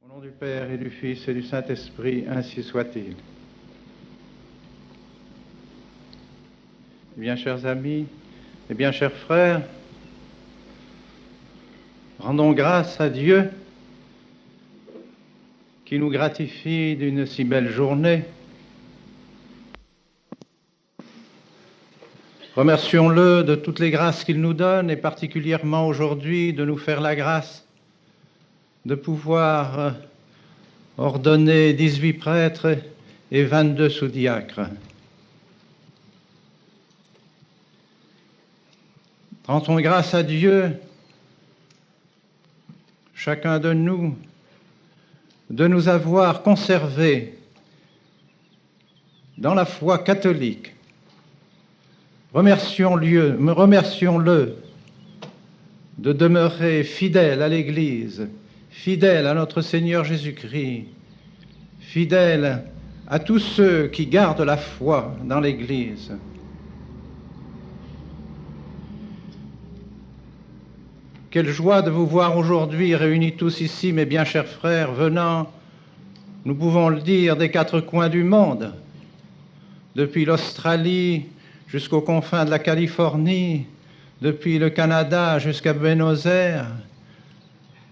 Au nom du Père et du Fils et du Saint-Esprit, ainsi soit-il. Eh bien, chers amis, eh bien, chers frères, rendons grâce à Dieu qui nous gratifie d'une si belle journée. Remercions-le de toutes les grâces qu'il nous donne et particulièrement aujourd'hui de nous faire la grâce de pouvoir ordonner 18 prêtres et 22 sous-diacres. Rendons grâce à Dieu, chacun de nous, de nous avoir conservés dans la foi catholique. Remercions-le de demeurer fidèle à l'Église, fidèle à notre Seigneur Jésus-Christ, fidèle à tous ceux qui gardent la foi dans l'Église. Quelle joie de vous voir aujourd'hui réunis tous ici, mes bien chers frères, venant, nous pouvons le dire, des quatre coins du monde, depuis l'Australie jusqu'aux confins de la Californie, depuis le Canada jusqu'à Buenos Aires.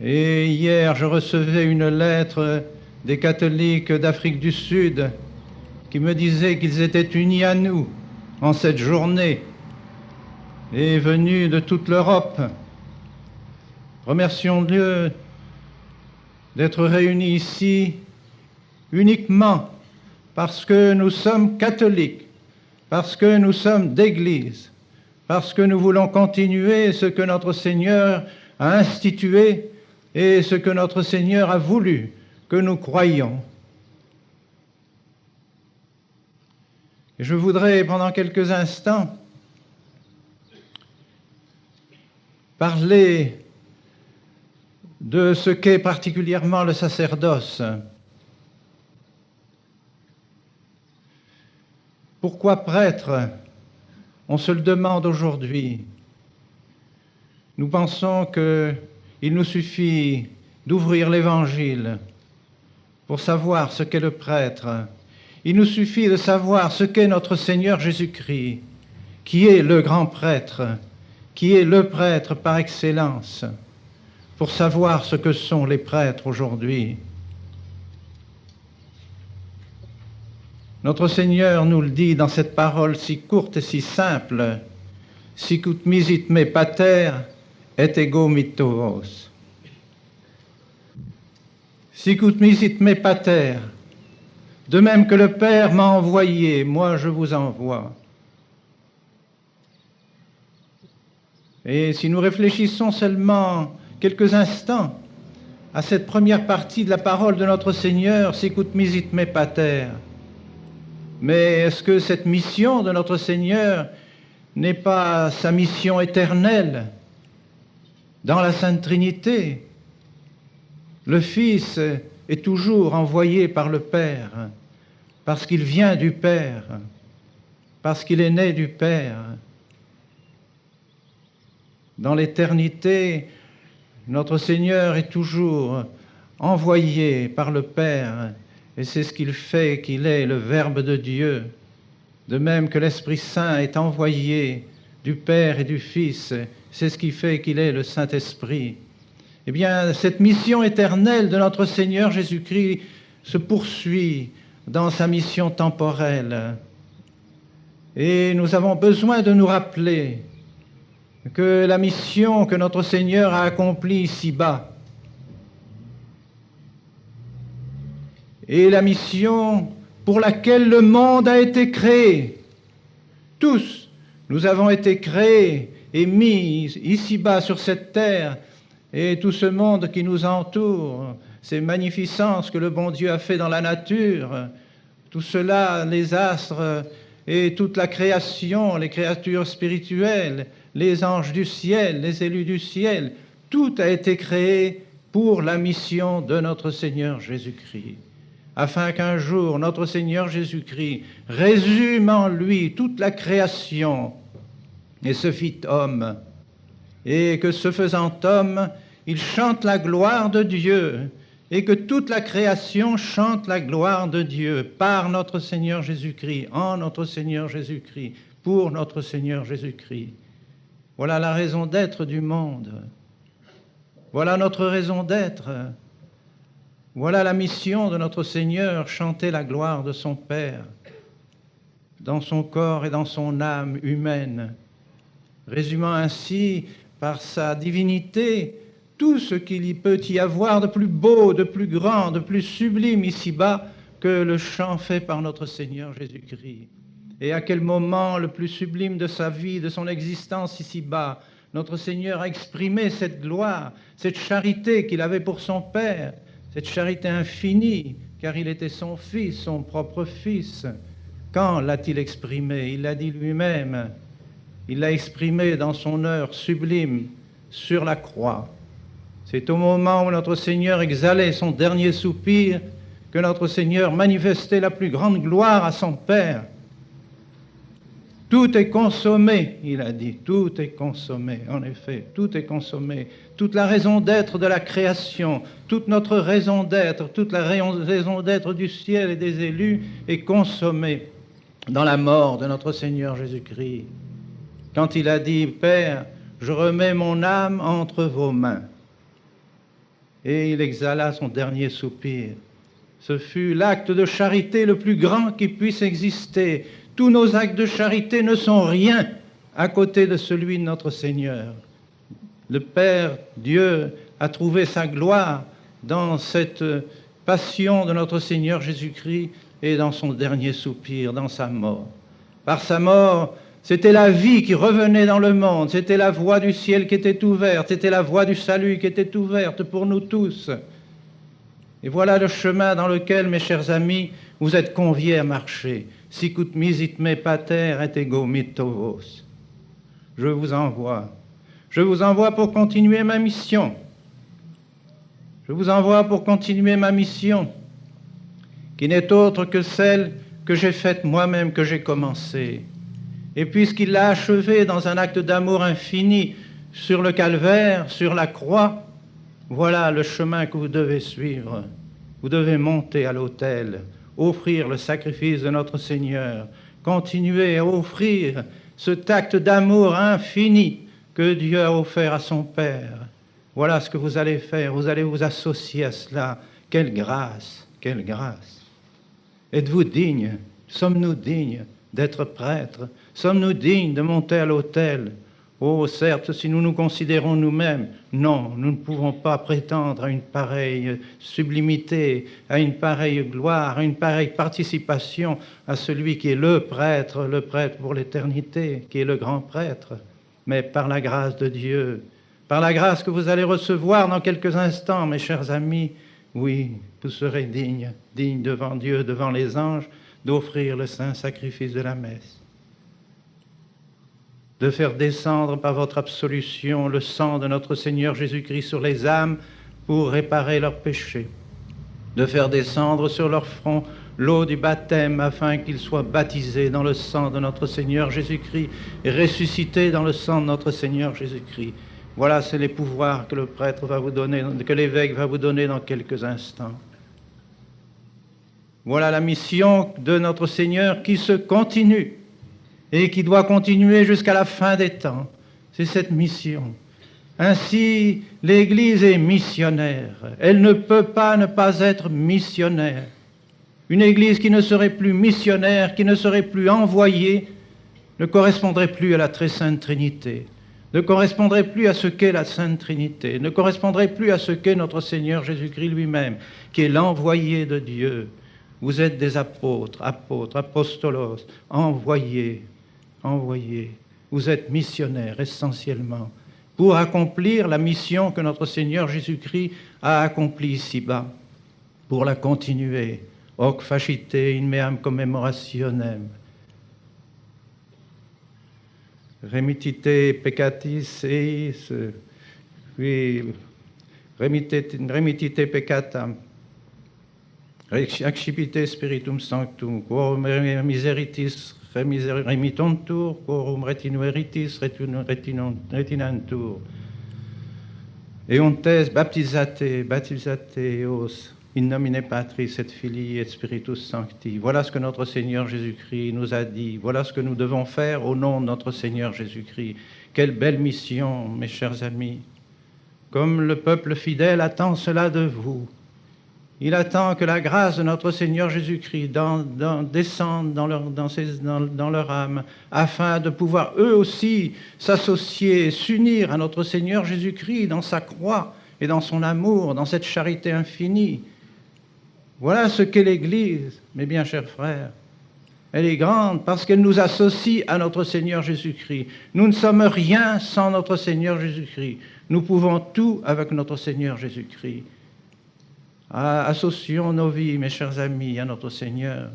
Et hier, je recevais une lettre des catholiques d'Afrique du Sud qui me disaient qu'ils étaient unis à nous en cette journée et venus de toute l'Europe. Remercions Dieu d'être réunis ici uniquement parce que nous sommes catholiques, parce que nous sommes d'Église, parce que nous voulons continuer ce que notre Seigneur a institué et ce que notre Seigneur a voulu que nous croyions. Et je voudrais pendant quelques instants parler de ce qu'est particulièrement le sacerdoce. Pourquoi prêtre? On se le demande aujourd'hui. Nous pensons qu'il nous suffit d'ouvrir l'Évangile pour savoir ce qu'est le prêtre. Il nous suffit de savoir ce qu'est notre Seigneur Jésus-Christ, qui est le grand prêtre, qui est le prêtre par excellence, pour savoir ce que sont les prêtres aujourd'hui. Notre Seigneur nous le dit dans cette parole si courte et si simple, « Sicut misit me pater, et ego mitto vos ». Sicut misit me pater, de même que le Père m'a envoyé, moi je vous envoie. Et si nous réfléchissons seulement quelques instants à cette première partie de la parole de notre Seigneur, Sicut misit me pater, mais est-ce que cette mission de notre Seigneur n'est pas sa mission éternelle dans la Sainte Trinité? Le Fils est toujours envoyé par le Père, parce qu'il vient du Père, parce qu'il est né du Père. Dans l'éternité, notre Seigneur est toujours envoyé par le Père, et c'est ce qu'il fait qu'il est le Verbe de Dieu, de même que l'Esprit Saint est envoyé du Père et du Fils, c'est ce qui fait qu'il est le Saint-Esprit. Eh bien, cette mission éternelle de notre Seigneur Jésus-Christ se poursuit dans sa mission temporelle. Et nous avons besoin de nous rappeler que la mission que notre Seigneur a accomplie ici-bas est la mission pour laquelle le monde a été créé. Tous, nous avons été créés et mis ici-bas sur cette terre, et tout ce monde qui nous entoure, ces magnificences que le bon Dieu a fait dans la nature, tout cela, les astres et toute la création, les créatures spirituelles, les anges du ciel, les élus du ciel, tout a été créé pour la mission de notre Seigneur Jésus-Christ, afin qu'un jour notre Seigneur Jésus-Christ résume en lui toute la création et se fit homme, et que ce faisant homme, il chante la gloire de Dieu, et que toute la création chante la gloire de Dieu par notre Seigneur Jésus-Christ, en notre Seigneur Jésus-Christ, pour notre Seigneur Jésus-Christ. Voilà la raison d'être du monde. Voilà notre raison d'être. Voilà la mission de notre Seigneur, chanter la gloire de son Père dans son corps et dans son âme humaine, résumant ainsi par sa divinité tout ce qu'il y peut y avoir de plus beau, de plus grand, de plus sublime ici-bas que le chant fait par notre Seigneur Jésus-Christ. Et à quel moment le plus sublime de sa vie, de son existence ici-bas, notre Seigneur a exprimé cette gloire, cette charité qu'il avait pour son Père, cette charité infinie, car il était son Fils, son propre Fils. Quand l'a-t-il exprimé? Il l'a dit lui-même. Il l'a exprimé dans son heure sublime sur la croix. C'est au moment où notre Seigneur exhalait son dernier soupir que notre Seigneur manifestait la plus grande gloire à son Père. Tout est consommé, il a dit, tout est consommé, en effet, tout est consommé. Toute la raison d'être de la création, toute notre raison d'être, toute la raison d'être du ciel et des élus est consommée dans la mort de notre Seigneur Jésus-Christ. Quand il a dit, Père, je remets mon âme entre vos mains. Et il exhala son dernier soupir. Ce fut l'acte de charité le plus grand qui puisse exister. Tous nos actes de charité ne sont rien à côté de celui de notre Seigneur. Le Père, Dieu, a trouvé sa gloire dans cette passion de notre Seigneur Jésus-Christ et dans son dernier soupir, dans sa mort. Par sa mort, c'était la vie qui revenait dans le monde, c'était la voie du ciel qui était ouverte, c'était la voie du salut qui était ouverte pour nous tous. Et voilà le chemin dans lequel, mes chers amis, vous êtes conviés à marcher. Sicut misit me pater et ego mitovos. Je vous envoie pour continuer ma mission. Je vous envoie pour continuer ma mission, qui n'est autre que celle que j'ai faite moi-même, que j'ai commencée. Et puisqu'il l'a achevée dans un acte d'amour infini sur le calvaire, sur la croix, voilà le chemin que vous devez suivre. Vous devez monter à l'autel, offrir le sacrifice de notre Seigneur, continuer à offrir cet acte d'amour infini que Dieu a offert à son Père. Voilà ce que vous allez faire, vous allez vous associer à cela. Quelle grâce, quelle grâce. Êtes-vous dignes, sommes-nous dignes d'être prêtres? Sommes-nous dignes de monter à l'autel? Oh, certes, si nous nous considérons nous-mêmes, non, nous ne pouvons pas prétendre à une pareille sublimité, à une pareille gloire, à une pareille participation à celui qui est le prêtre pour l'éternité, qui est le grand prêtre. Mais par la grâce de Dieu, par la grâce que vous allez recevoir dans quelques instants, mes chers amis, oui, vous serez dignes devant Dieu, devant les anges, d'offrir le saint sacrifice de la messe, de faire descendre par votre absolution le sang de notre Seigneur Jésus-Christ sur les âmes pour réparer leurs péchés, de faire descendre sur leur front l'eau du baptême afin qu'ils soient baptisés dans le sang de notre Seigneur Jésus-Christ et ressuscités dans le sang de notre Seigneur Jésus-Christ. Voilà, c'est les pouvoirs que le prêtre va vous donner, que l'évêque va vous donner dans quelques instants. Voilà la mission de notre Seigneur qui se continue et qui doit continuer jusqu'à la fin des temps. C'est cette mission. Ainsi, l'Église est missionnaire. Elle ne peut pas ne pas être missionnaire. Une Église qui ne serait plus missionnaire, qui ne serait plus envoyée, ne correspondrait plus à la très sainte Trinité, ne correspondrait plus à ce qu'est la Sainte Trinité, ne correspondrait plus à ce qu'est notre Seigneur Jésus-Christ lui-même, qui est l'envoyé de Dieu. Vous êtes des apôtres, apostolos, envoyés. Vous êtes missionnaires essentiellement pour accomplir la mission que notre Seigneur Jésus-Christ a accomplie ici-bas, pour la continuer. Hoc facite in meam commemorationem. Remitite peccatis eis, qui remitite peccatam, accipite spiritum sanctum, quorum miseritis remittontur, quorum retinueritis retinantur. eontes baptisateos in nomine Patris et Filii et Spiritus Sancti. Voilà ce que notre Seigneur Jésus-Christ nous a dit. Voilà ce que nous devons faire au nom de notre Seigneur Jésus-Christ. Quelle belle mission, mes chers amis. Comme le peuple fidèle attend cela de vous. Il attend que la grâce de notre Seigneur Jésus-Christ descende dans leur âme, afin de pouvoir eux aussi s'associer, s'unir à notre Seigneur Jésus-Christ dans sa croix et dans son amour, dans cette charité infinie. Voilà ce qu'est l'Église, mes bien chers frères. Elle est grande parce qu'elle nous associe à notre Seigneur Jésus-Christ. Nous ne sommes rien sans notre Seigneur Jésus-Christ. Nous pouvons tout avec notre Seigneur Jésus-Christ. Associons nos vies, mes chers amis, à notre Seigneur.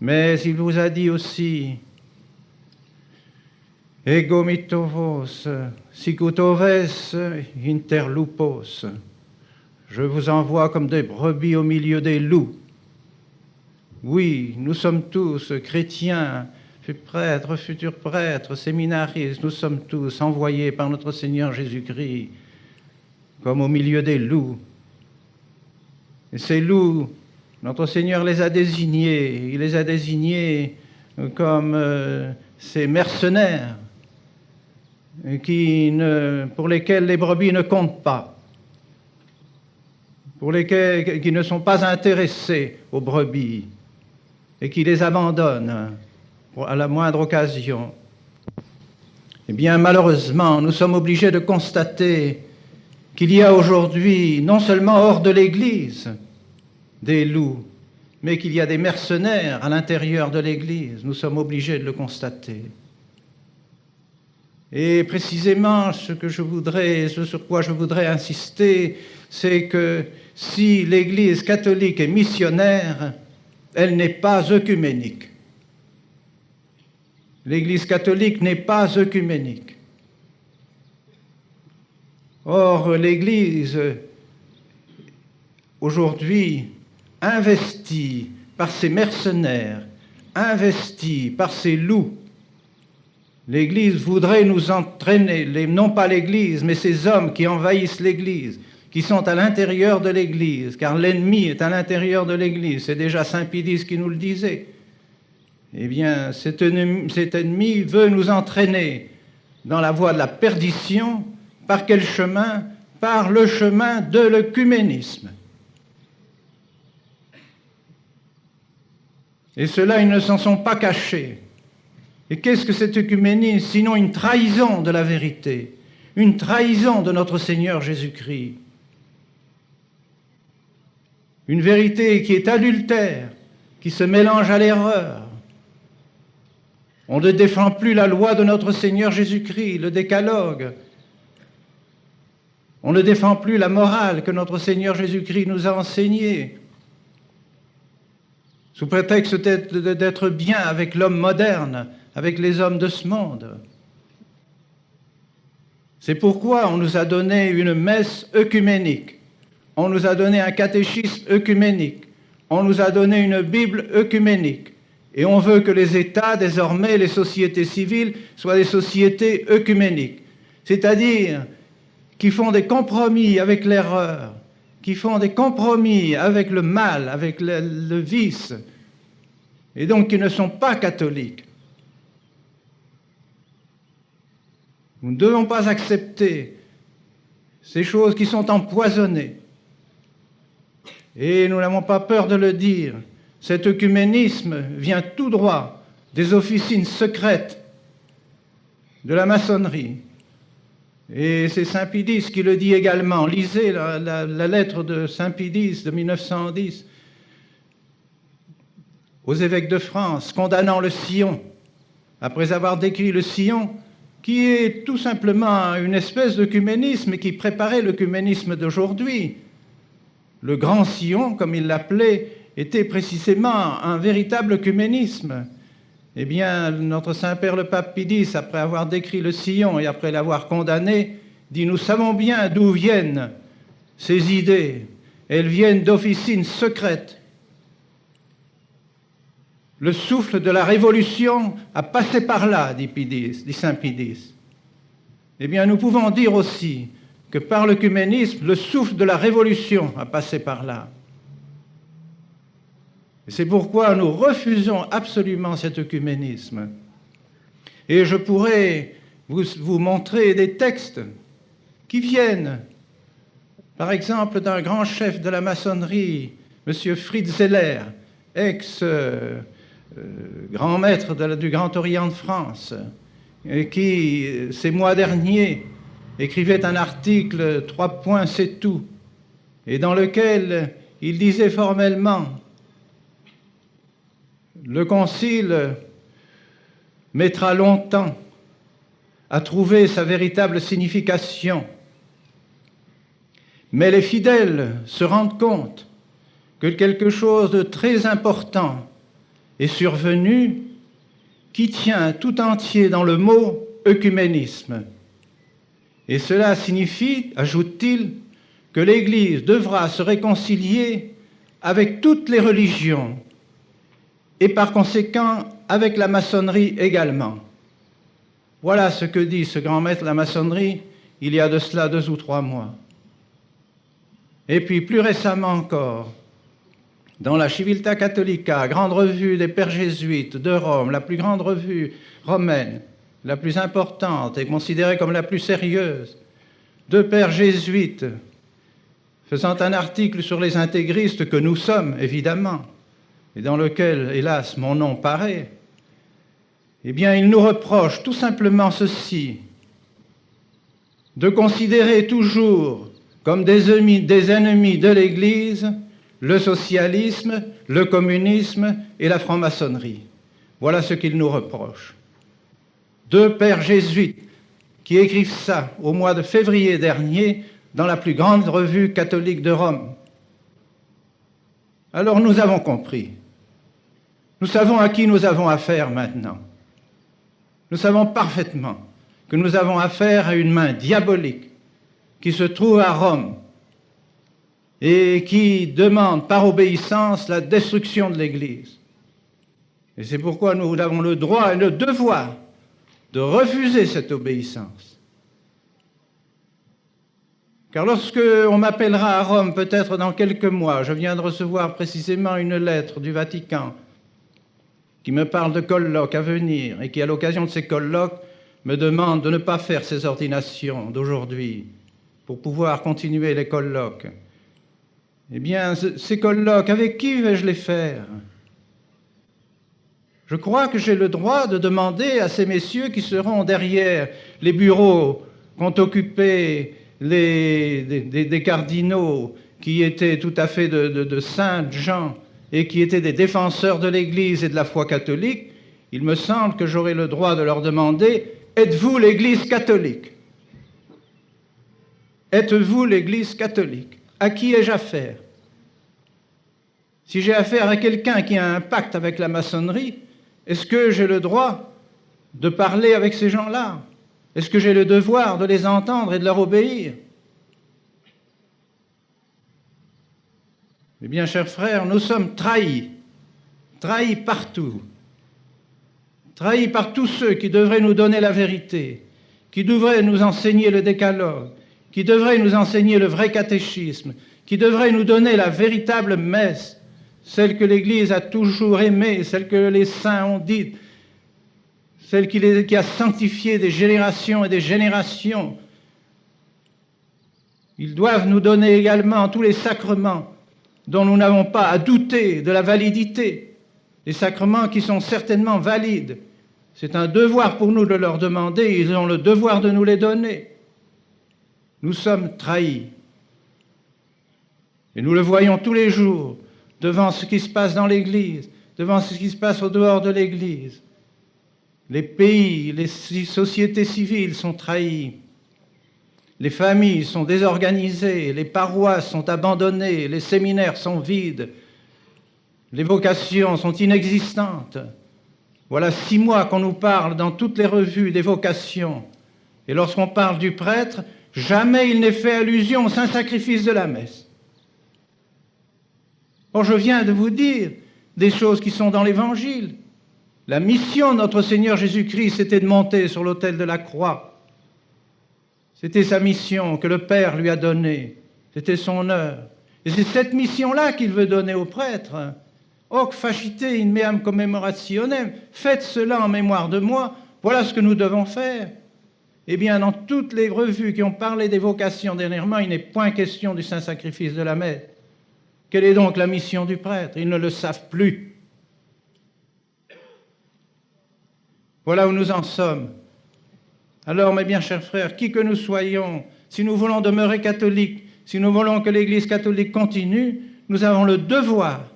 Mais il vous a dit aussi, ego mitovos, sikutoves interlupos. Je vous envoie comme des brebis au milieu des loups. Oui, nous sommes tous chrétiens, prêtres, futurs prêtres, séminaristes, nous sommes tous envoyés par notre Seigneur Jésus-Christ comme au milieu des loups. Et ces loups, notre Seigneur les a désignés, il les a désignés comme ces mercenaires pour lesquels les brebis ne comptent pas, qui ne sont pas intéressés aux brebis et qui les abandonnent à la moindre occasion. Eh bien, malheureusement, nous sommes obligés de constater qu'il y a aujourd'hui, non seulement hors de l'Église, des loups, mais qu'il y a des mercenaires à l'intérieur de l'Église. Nous sommes obligés de le constater. Et précisément, ce sur quoi je voudrais insister, c'est que si l'Église catholique est missionnaire, elle n'est pas œcuménique. L'Église catholique n'est pas œcuménique. Or, l'Église, aujourd'hui, investie par ces mercenaires, investie par ces loups, l'Église voudrait nous entraîner, non pas l'Église, mais ces hommes qui envahissent l'Église, qui sont à l'intérieur de l'Église, car l'ennemi est à l'intérieur de l'Église, c'est déjà saint Pidis qui nous le disait. Eh bien, cet ennemi veut nous entraîner dans la voie de la perdition. Par quel chemin? Par le chemin de l'œcuménisme. Et ceux-là, ils ne s'en sont pas cachés. Et qu'est-ce que cet œcuménisme, sinon une trahison de la vérité, une trahison de notre Seigneur Jésus-Christ? Une vérité qui est adultère, qui se mélange à l'erreur. On ne défend plus la loi de notre Seigneur Jésus-Christ, le décalogue. On ne défend plus la morale que notre Seigneur Jésus-Christ nous a enseignée, sous prétexte d'être bien avec l'homme moderne, avec les hommes de ce monde. C'est pourquoi on nous a donné une messe œcuménique, on nous a donné un catéchisme œcuménique, on nous a donné une Bible œcuménique, et on veut que les États, désormais les sociétés civiles, soient des sociétés œcuméniques, c'est-à-dire qui font des compromis avec l'erreur, qui font des compromis avec le mal, avec le vice, et donc qui ne sont pas catholiques. Nous ne devons pas accepter ces choses qui sont empoisonnées. Et nous n'avons pas peur de le dire, cet œcuménisme vient tout droit des officines secrètes de la maçonnerie. Et c'est saint Pidis qui le dit également. Lisez la lettre de saint Pidis de 1910 aux évêques de France, condamnant le sillon, après avoir décrit le sillon, qui est tout simplement une espèce d'œcuménisme qui préparait l'œcuménisme d'aujourd'hui. Le grand sillon, comme il l'appelait, était précisément un véritable œcuménisme. Eh bien, notre Saint-Père le Pape Pidis, après avoir décrit le sillon et après l'avoir condamné, dit « Nous savons bien d'où viennent ces idées. Elles viennent d'officines secrètes. Le souffle de la révolution a passé par là, dit Saint Pidis. Eh bien, nous pouvons dire aussi que par l'œcuménisme, le souffle de la révolution a passé par là. Et c'est pourquoi nous refusons absolument cet œcuménisme. Et je pourrais vous montrer des textes qui viennent, par exemple, d'un grand chef de la maçonnerie, M. Fritz Zeller, ex-grand maître du Grand Orient de France, et qui, ces mois derniers, écrivait un article, 3 points, c'est tout, et dans lequel il disait formellement: le Concile mettra longtemps à trouver sa véritable signification, mais les fidèles se rendent compte que quelque chose de très important est survenu qui tient tout entier dans le mot œcuménisme. Et cela signifie, ajoute-t-il, que l'Église devra se réconcilier avec toutes les religions et par conséquent avec la maçonnerie également. Voilà ce que dit ce grand maître de la maçonnerie il y a de cela 2 ou 3 mois. Et puis plus récemment encore, dans la Civiltà Cattolica, grande revue des pères jésuites de Rome, la plus grande revue romaine, la plus importante et considérée comme la plus sérieuse, 2 pères jésuites faisant un article sur les intégristes que nous sommes, évidemment, et dans lequel, hélas, mon nom paraît, eh bien, ils nous reprochent tout simplement ceci: de considérer toujours comme des ennemis de l'Église le socialisme, le communisme et la franc-maçonnerie. Voilà ce qu'ils nous reprochent. 2 pères jésuites qui écrivent ça au mois de février dernier dans la plus grande revue catholique de Rome. Alors nous avons compris. Nous savons à qui nous avons affaire maintenant. Nous savons parfaitement que nous avons affaire à une main diabolique qui se trouve à Rome et qui demande par obéissance la destruction de l'Église. Et c'est pourquoi nous avons le droit et le devoir de refuser cette obéissance. Car lorsque on m'appellera à Rome, peut-être dans quelques mois, je viens de recevoir précisément une lettre du Vatican qui me parle de colloques à venir et qui, à l'occasion de ces colloques, me demande de ne pas faire ces ordinations d'aujourd'hui pour pouvoir continuer les colloques. Eh bien, ces colloques, avec qui vais-je les faire? Je crois que j'ai le droit de demander à ces messieurs qui seront derrière les bureaux qu'ont occupés des cardinaux qui étaient tout à fait de saintes gens et qui étaient des défenseurs de l'Église et de la foi catholique, il me semble que j'aurai le droit de leur demander: êtes-vous l'Église catholique? Êtes-vous l'Église catholique? À qui ai-je affaire? Si j'ai affaire à quelqu'un qui a un pacte avec la maçonnerie, est-ce que j'ai le droit de parler avec ces gens-là? Est-ce que j'ai le devoir de les entendre et de leur obéir? Eh bien, chers frères, nous sommes trahis, trahis partout, trahis par tous ceux qui devraient nous donner la vérité, qui devraient nous enseigner le décalogue, qui devraient nous enseigner le vrai catéchisme, qui devraient nous donner la véritable messe, celle que l'Église a toujours aimée, celle que les saints ont dite, celle qui a sanctifié des générations et des générations. Ils doivent nous donner également tous les sacrements dont nous n'avons pas à douter de la validité, des sacrements qui sont certainement valides. C'est un devoir pour nous de leur demander, ils ont le devoir de nous les donner. Nous sommes trahis. Et nous le voyons tous les jours, devant ce qui se passe dans l'Église, devant ce qui se passe au dehors de l'Église. Les pays, les sociétés civiles sont trahies. Les familles sont désorganisées, les paroisses sont abandonnées, les séminaires sont vides, les vocations sont inexistantes. Voilà 6 mois qu'on nous parle dans toutes les revues des vocations. Et lorsqu'on parle du prêtre, jamais il n'est fait allusion au saint sacrifice de la messe. Or, je viens de vous dire des choses qui sont dans l'Évangile. La mission de notre Seigneur Jésus-Christ, c'était de monter sur l'autel de la croix. C'était sa mission que le Père lui a donnée. C'était son heure. Et c'est cette mission-là qu'il veut donner aux prêtres. Hoc facite in meam commemorationem. Faites cela en mémoire de moi. Voilà ce que nous devons faire. Eh bien, dans toutes les revues qui ont parlé des vocations dernièrement, il n'est point question du saint sacrifice de la messe. Quelle est donc la mission du prêtre? Ils ne le savent plus. Voilà où nous en sommes. Alors, mes bien chers frères, qui que nous soyons, si nous voulons demeurer catholiques, si nous voulons que l'Église catholique continue, nous avons le devoir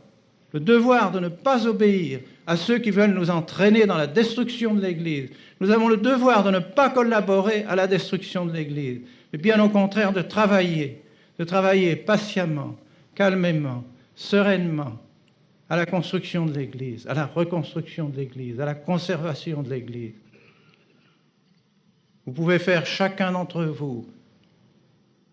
de ne pas obéir à ceux qui veulent nous entraîner dans la destruction de l'Église. Nous avons le devoir de ne pas collaborer à la destruction de l'Église, mais bien au contraire de travailler patiemment, calmement, sereinement à la construction de l'Église, à la reconstruction de l'Église, à la conservation de l'Église. Vous pouvez faire chacun d'entre vous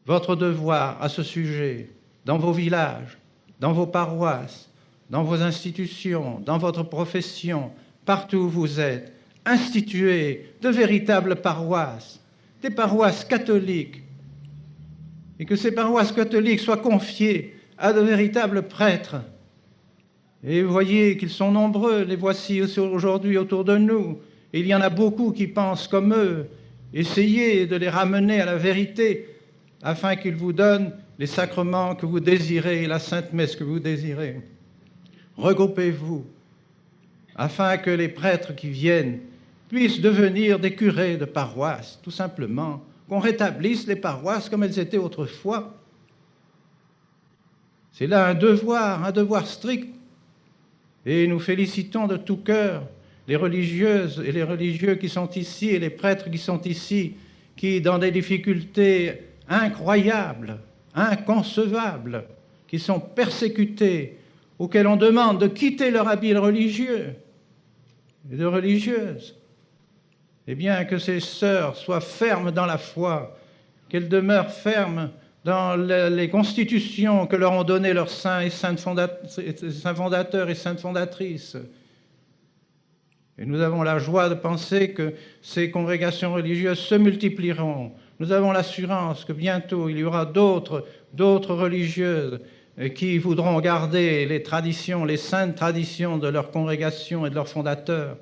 votre devoir à ce sujet, dans vos villages, dans vos paroisses, dans vos institutions, dans votre profession, partout où vous êtes, instituer de véritables paroisses, des paroisses catholiques, et que ces paroisses catholiques soient confiées à de véritables prêtres. Et vous voyez qu'ils sont nombreux, les voici aujourd'hui autour de nous, et il y en a beaucoup qui pensent comme eux. Essayez de les ramener à la vérité, afin qu'ils vous donnent les sacrements que vous désirez et la sainte messe que vous désirez. Regroupez-vous, afin que les prêtres qui viennent puissent devenir des curés de paroisse, tout simplement, qu'on rétablisse les paroisses comme elles étaient autrefois. C'est là un devoir strict. Et nous félicitons de tout cœur les religieuses et les religieux qui sont ici et les prêtres qui sont ici, qui, dans des difficultés incroyables, inconcevables, qui sont persécutés, auxquels on demande de quitter leur habit religieux et de religieuses, eh bien que ces sœurs soient fermes dans la foi, qu'elles demeurent fermes dans les constitutions que leur ont données leurs saints et saints fondateurs et saintes fondatrices. Et nous avons la joie de penser que ces congrégations religieuses se multiplieront. Nous avons l'assurance que bientôt il y aura d'autres religieuses qui voudront garder les traditions, les saintes traditions de leur congrégation et de leurs fondateurs.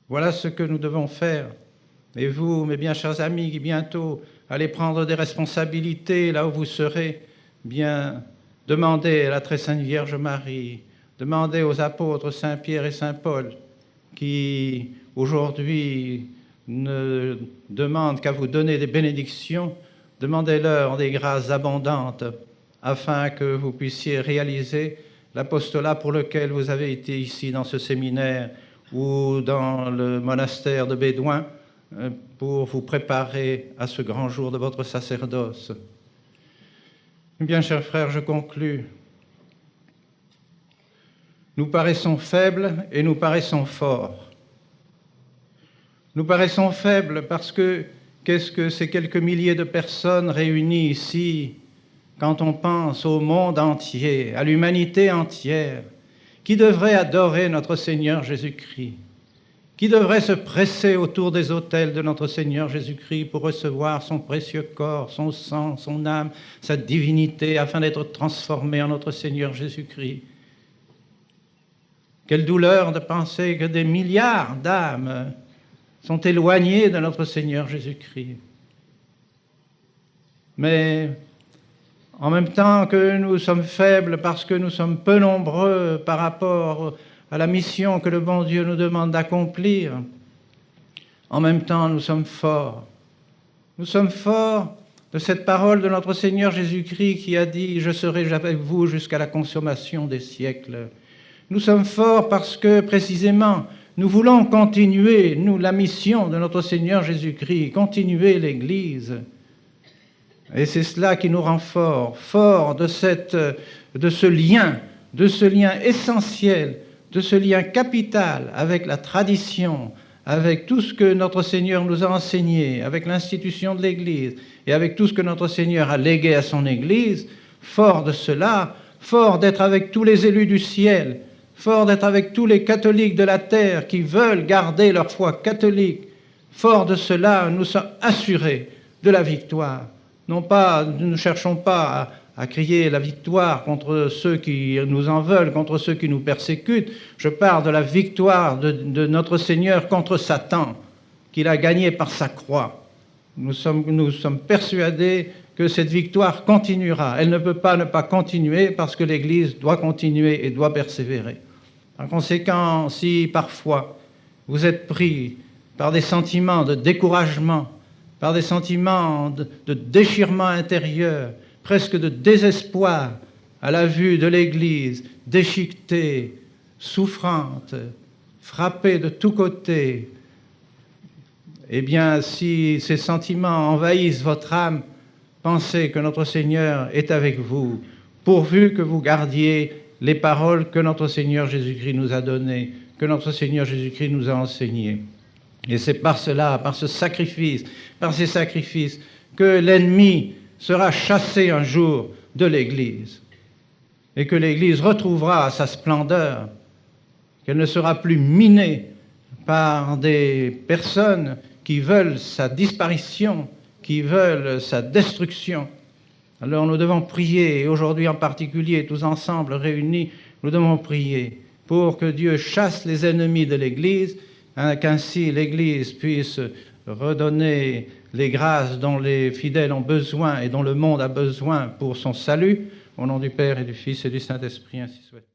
Voilà ce que nous devons faire. Et vous, mes bien chers amis, qui bientôt allez prendre des responsabilités là où vous serez, bien demandez à la très sainte Vierge Marie, demandez aux apôtres Saint Pierre et Saint Paul, qui aujourd'hui ne demandent qu'à vous donner des bénédictions, demandez-leur des grâces abondantes, afin que vous puissiez réaliser l'apostolat pour lequel vous avez été ici dans ce séminaire ou dans le monastère de Bédouin, pour vous préparer à ce grand jour de votre sacerdoce. Bien, chers frères, je conclus. Nous paraissons faibles et nous paraissons forts. Nous paraissons faibles parce que qu'est-ce que ces quelques milliers de personnes réunies ici, quand on pense au monde entier, à l'humanité entière, qui devrait adorer notre Seigneur Jésus-Christ, qui devrait se presser autour des autels de notre Seigneur Jésus-Christ pour recevoir son précieux corps, son sang, son âme, sa divinité, afin d'être transformé en notre Seigneur Jésus-Christ. Quelle douleur de penser que des milliards d'âmes sont éloignées de notre Seigneur Jésus-Christ. Mais en même temps que nous sommes faibles parce que nous sommes peu nombreux par rapport à la mission que le bon Dieu nous demande d'accomplir, en même temps nous sommes forts. Nous sommes forts de cette parole de notre Seigneur Jésus-Christ qui a dit « Je serai avec vous jusqu'à la consommation des siècles ». Nous sommes forts parce que, précisément, nous voulons continuer, nous, la mission de notre Seigneur Jésus-Christ, continuer l'Église. Et c'est cela qui nous rend forts, forts de ce lien essentiel, de ce lien capital avec la tradition, avec tout ce que notre Seigneur nous a enseigné, avec l'institution de l'Église et avec tout ce que notre Seigneur a légué à son Église, forts de cela, forts d'être avec tous les élus du ciel, forts d'être avec tous les catholiques de la terre qui veulent garder leur foi catholique, Fort de cela, nous sommes assurés de la victoire. Non pas, nous ne cherchons pas à crier la victoire contre ceux qui nous en veulent, contre ceux qui nous persécutent. Je parle de la victoire de notre Seigneur contre Satan, qu'il a gagné par sa croix. Nous sommes persuadés que cette victoire continuera. Elle ne peut pas ne pas continuer parce que l'Église doit continuer et doit persévérer. Par conséquent, si parfois vous êtes pris par des sentiments de découragement, par des sentiments de déchirement intérieur, presque de désespoir à la vue de l'Église déchiquetée, souffrante, frappée de tous côtés, eh bien, si ces sentiments envahissent votre âme, pensez que notre Seigneur est avec vous, pourvu que vous gardiez les paroles que notre Seigneur Jésus-Christ nous a données, que notre Seigneur Jésus-Christ nous a enseignées. Et c'est par cela, par ce sacrifice, par ces sacrifices, que l'ennemi sera chassé un jour de l'Église et que l'Église retrouvera sa splendeur, qu'elle ne sera plus minée par des personnes qui veulent sa disparition, qui veulent sa destruction. Alors nous devons prier, et aujourd'hui en particulier, tous ensemble réunis, nous devons prier pour que Dieu chasse les ennemis de l'Église, qu'ainsi l'Église puisse redonner les grâces dont les fidèles ont besoin et dont le monde a besoin pour son salut. Au nom du Père et du Fils et du Saint-Esprit, ainsi soit.